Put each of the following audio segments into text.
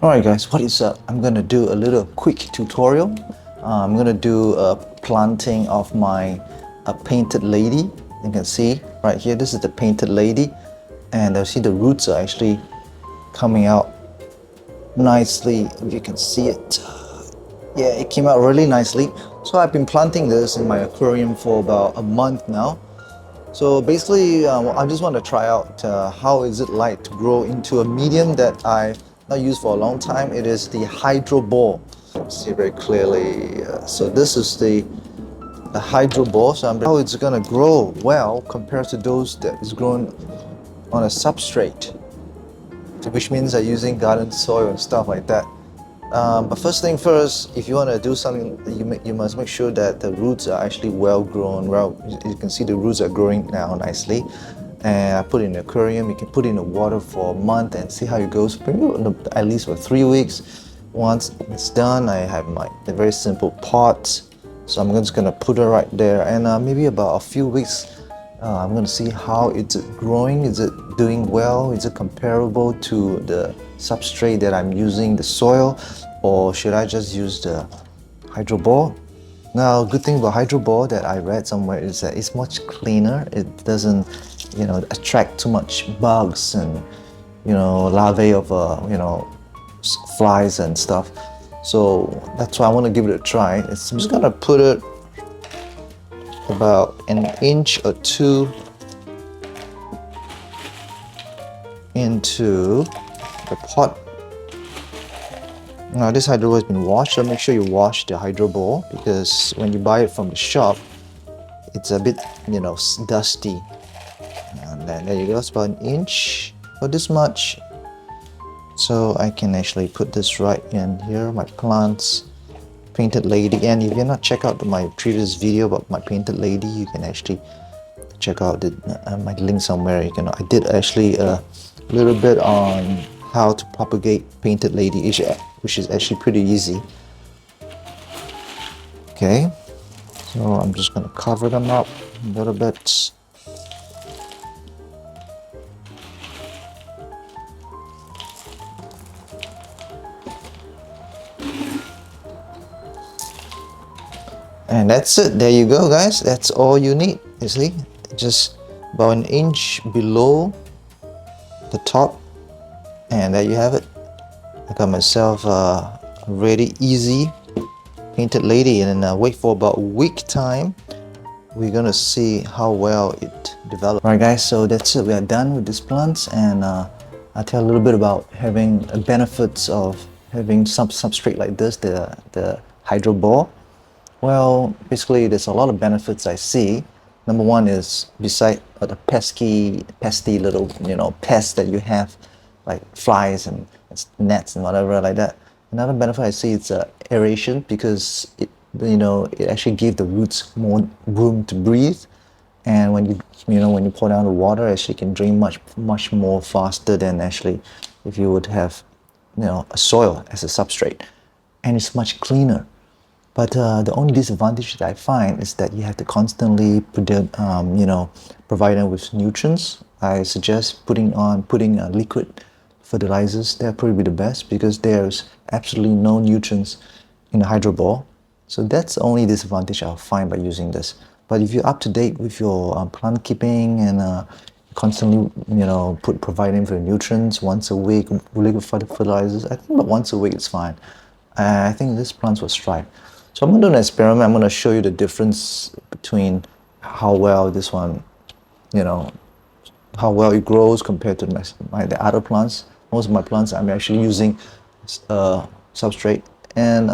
Alright guys, what is up? I'm gonna do a little quick tutorial. I'm gonna do a planting of my painted lady. You can see right here, this is the painted lady, and I see the roots are actually coming out nicely. If you can see it, yeah, it came out really nicely. So I've been planting this in my aquarium for about a month now. So basically, I just want to try out how is it like to grow into a medium that I've not used for a long time. It is the Hydroball. See very clearly. So this is the Hydroball. So how it's gonna grow well compared to those that is grown on a substrate, which means I'm using garden soil and stuff like that. But first thing first, if you want to do something, you must make sure that the roots are actually well grown. Well, you can see the roots are growing now nicely. And I put it in the aquarium. You can put it in the water for a month and see how it goes. At least for 3 weeks. Once it's done, I have the very simple pot. So I'm just gonna put it right there, and maybe about a few weeks. I'm going to see how it's growing. Is it doing well? Is it comparable to the substrate that I'm using, the soil, or should I just use the Hydroball? Now, good thing about Hydroball that I read somewhere is that it's much cleaner. It doesn't, attract too much bugs and, larvae of, flies and stuff. So that's why I want to give it a try. I'm just going to put it about an inch or two into the pot. Now this hydro has been washed, so make sure you wash the hydro ball, because when you buy it from the shop, it's a bit, dusty. And then there you go, it's about an inch or this much. So I can actually put this right in here, my plants. Painted lady, and if you're not check out my previous video about my painted lady, you can actually check out my link somewhere. I did actually a little bit on how to propagate painted lady, which is actually pretty easy. Okay, so I'm just gonna cover them up a little bit. And that's it. There you go, guys. That's all you need. You see, just about an inch below the top, and there you have it. I got myself a really easy painted lady, and then wait for about a week time. We're gonna see how well it develops. Alright, guys. So that's it. We are done with these plants, and I'll tell a little bit about having the benefits of having some substrate like this, the Hydroball. Well, basically, there's a lot of benefits I see. Number one is, beside the pesty little, pests that you have, like flies and gnats and whatever like that. Another benefit I see is aeration, because it actually gives the roots more room to breathe. And when you pour down the water, actually can drain much more faster than actually if you would have, a soil as a substrate. And it's much cleaner. But the only disadvantage that I find is that you have to constantly provide them with nutrients. I suggest putting liquid fertilizers. They're probably the best, because there's absolutely no nutrients in the Hydroball. So that's the only disadvantage I'll find by using this. But if you're up to date with your plant keeping and constantly, providing for nutrients once a week, liquid fertilizers, I think about once a week is fine. I think this plants will thrive. So I'm going to do an experiment. I'm going to show you the difference between how well this one, how well it grows compared to the other plants. Most of my plants, I'm actually using substrate and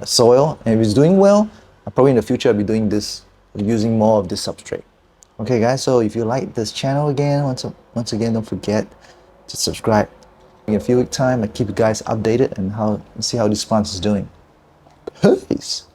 soil. And if it's doing well, probably in the future I'll be doing this, using more of this substrate. Okay, guys. So if you like this channel again, once again, don't forget to subscribe. In a few weeks time, I keep you guys updated and see how this plant is doing. Peace.